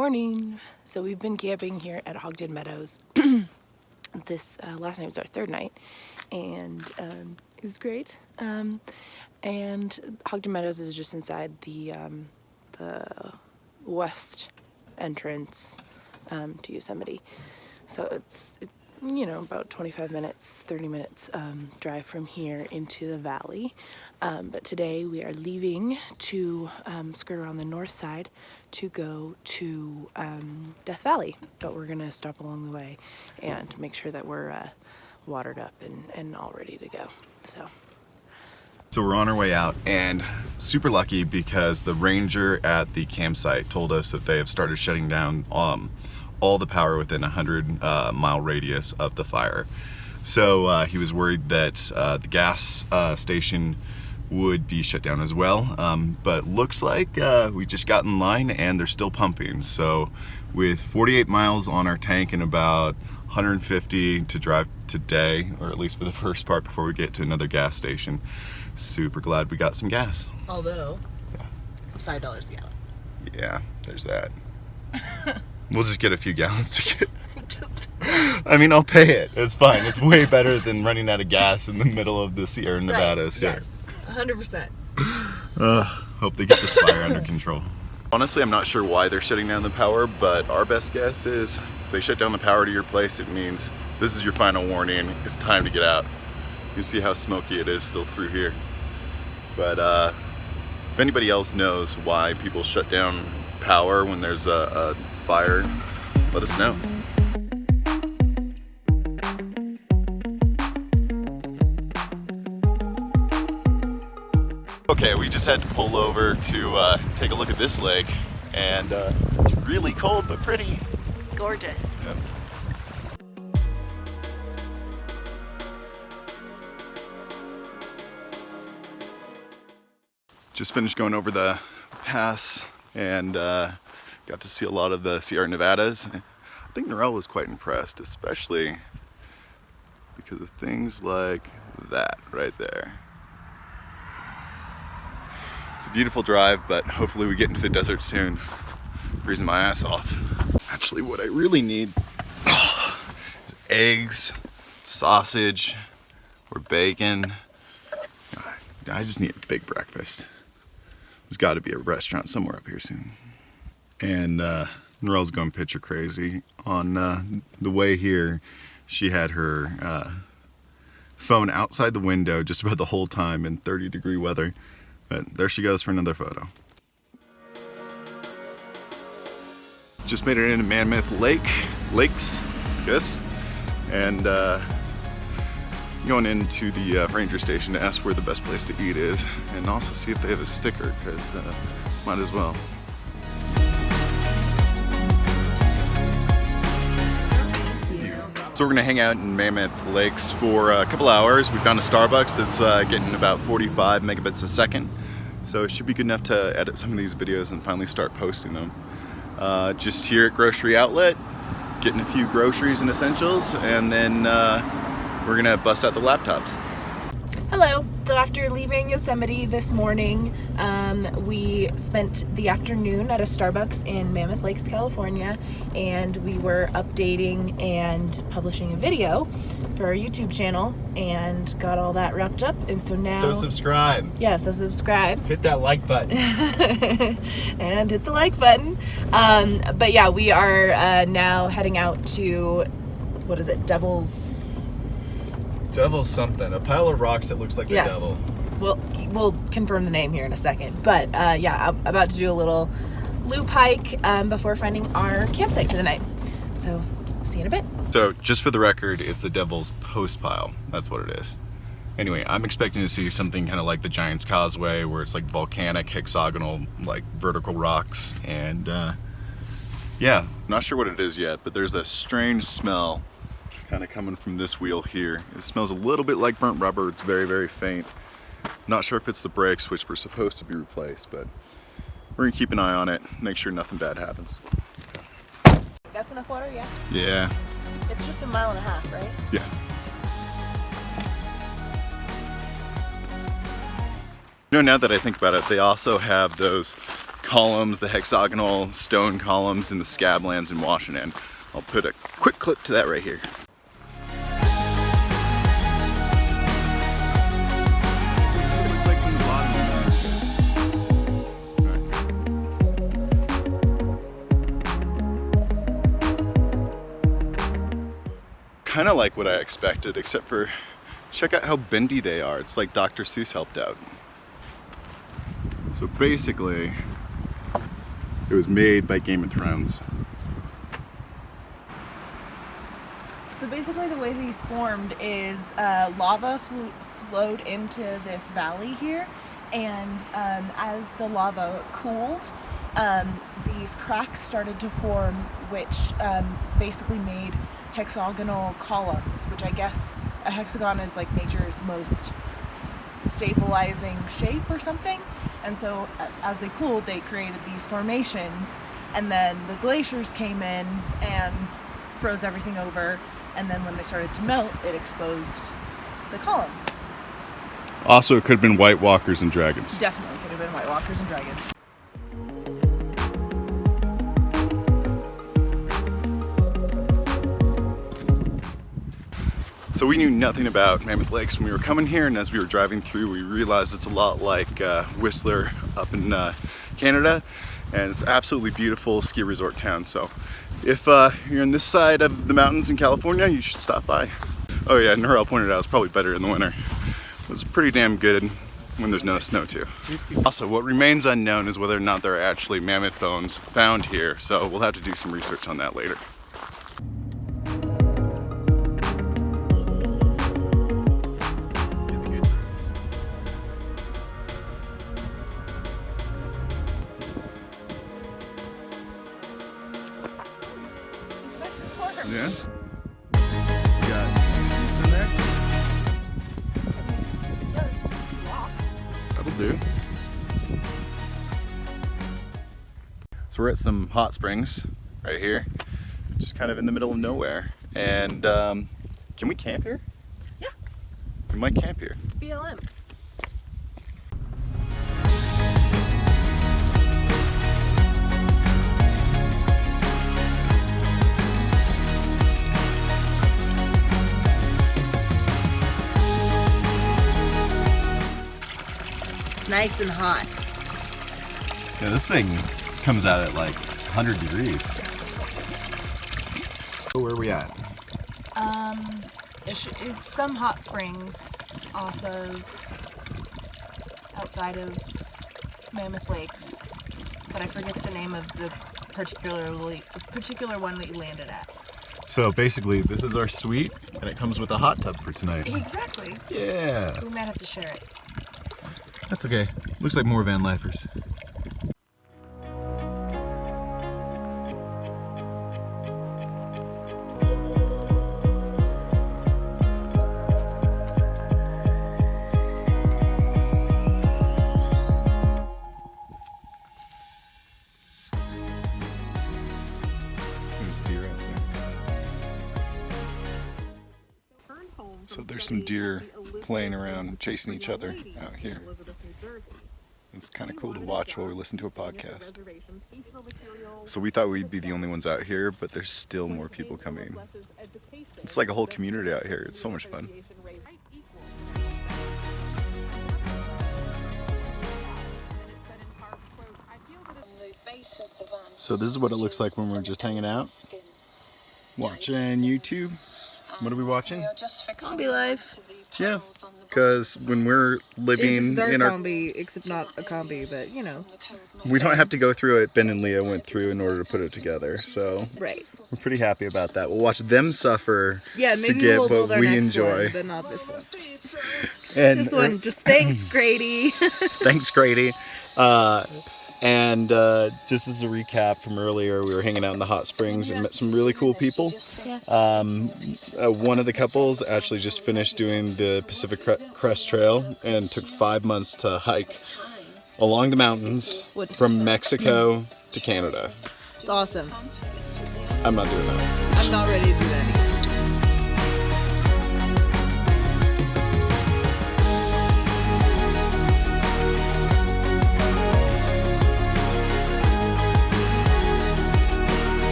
morning. So we've been camping here at Ogden Meadows. This last night was our third night, and it was great. And Ogden Meadows is just inside the west entrance to Yosemite. So it's you know, about 25 minutes, 30 minutes drive from here into the valley. But today we are leaving to skirt around the north side to go to Death Valley. But we're gonna stop along the way and make sure that we're watered up and all ready to go. So we're on our way out, and super lucky because the ranger at the campsite told us that they have started shutting down all the power within a 100-mile radius of the fire. So he was worried that the gas station would be shut down as well, but looks like we just got in line and they're still pumping. So with 48 miles on our tank and about 150 to drive today, or at least for the first part before we get to another gas station, super glad we got some gas. Although, it's $5 a gallon. Yeah, there's that. We'll just get a few gallons to get. I mean, I'll pay it. It's fine. It's way better than running out of gas in the middle of the Sierra Nevadas. Right. Yes, 100%. Hope they get this fire under control. Honestly, I'm not sure why they're shutting down the power, but our best guess is if they shut down the power to your place, it means this is your final warning. It's time to get out. You can see how smoky it is still through here. But if anybody else knows why people shut down power when there's a fire, let us know. Okay, we just had to pull over to take a look at this lake, and it's really cold but pretty. It's gorgeous. Yep. Just finished going over the pass and got to see a lot of the Sierra Nevadas. I think Norel was quite impressed, especially because of things like that right there. It's a beautiful drive, but hopefully we get into the desert soon. Freezing my ass off. Actually, what I really need is eggs, sausage, or bacon. I just need a big breakfast. There's got to be a restaurant somewhere up here soon. And Norel's going picture crazy. On the way here, she had her phone outside the window just about the whole time in 30-degree weather. But there she goes for another photo. Just made it into Mammoth Lakes, yes. And going into the ranger station to ask where the best place to eat is, and also see if they have a sticker, because might as well. So we're gonna hang out in Mammoth Lakes for a couple hours. We found a Starbucks that's getting about 45 megabits a second. So it should be good enough to edit some of these videos and finally start posting them. Just here at Grocery Outlet, getting a few groceries and essentials, and then we're gonna bust out the laptops. Hello. So after leaving Yosemite this morning, we spent the afternoon at a Starbucks in Mammoth Lakes, California, and we were updating and publishing a video for our YouTube channel and got all that wrapped up. And so now... So subscribe. Yeah, so subscribe. Hit that like button. And hit the like button. But yeah, we are now heading out to, what is it, Devil's something. A pile of rocks that looks like the devil. We'll confirm the name here in a second. But yeah, I'm about to do a little loop hike before finding our campsite for the night. So, see you in a bit. So, just for the record, it's the Devil's Postpile. That's what it is. Anyway, I'm expecting to see something kind of like the Giant's Causeway, where it's like volcanic, hexagonal, like vertical rocks. And yeah, not sure what it is yet, but there's a strange smell kind of coming from this wheel here. It smells a little bit like burnt rubber. It's very, very faint. Not sure if it's the brakes, which were supposed to be replaced, but we're gonna keep an eye on it, make sure nothing bad happens. That's enough water, yeah? Yeah. It's just 1.5 miles, right? Yeah. You know, now that I think about it, they also have those columns, the hexagonal stone columns in the Scablands in Washington. I'll put a quick clip to that right here. Kind of like what I expected, except for check out how bendy they are. It's like Dr. Seuss helped out. So basically, it was made by Game of Thrones. So basically the way these formed is lava flowed into this valley here, and as the lava cooled, these cracks started to form, which basically made hexagonal columns, which I guess a hexagon is like nature's most stabilizing shape or something. And so as they cooled, they created these formations, and then the glaciers came in and froze everything over, and then when they started to melt, it exposed the columns. Also, it could have been White Walkers and dragons. Definitely could have been White Walkers and dragons. So we knew nothing about Mammoth Lakes when we were coming here, and as we were driving through, we realized it's a lot like Whistler up in Canada, and it's absolutely beautiful ski resort town. So if you're on this side of the mountains in California, you should stop by. Oh yeah, Norel pointed out it's probably better in the winter. It's pretty damn good when there's no snow too. Also, what remains unknown is whether or not there are actually mammoth bones found here, so we'll have to do some research on that later. Yeah. We got seats in there. That'll do. So we're at some hot springs right here, just kind of in the middle of nowhere. And can we camp here? Yeah. We might camp here. It's BLM. Nice and hot. Yeah, this thing comes out at like 100 degrees. So where are we at? It's some hot springs outside of Mammoth Lakes, but I forget the name of the particular one that you landed at. So basically, this is our suite, and it comes with a hot tub for tonight. Exactly. Yeah. We might have to share it. That's okay. Looks like more van lifers. So there's some deer playing around, chasing each other out here. It's kind of cool to watch while we listen to a podcast. So we thought we'd be the only ones out here, but there's still more people coming. It's like a whole community out here. It's so much fun. So this is what it looks like when we're just hanging out, watching YouTube. What are we watching? Zombie Life. Yeah, because when we're living in our combi, except not a combi, but you know, we don't have to go through it. Ben and Leah went through in order to put it together, so right. We're pretty happy about that. We'll watch them suffer to Yeah, maybe get we'll build what our we next enjoy. one, but not this one. And This one, just thanks, Grady. thanks, Grady. And just as a recap from earlier, we were hanging out in the hot springs and met some really cool people. One of the couples actually just finished doing the Pacific Crest Trail and took 5 months to hike along the mountains from Mexico to Canada. It's awesome. I'm not doing that. I'm not ready to do that.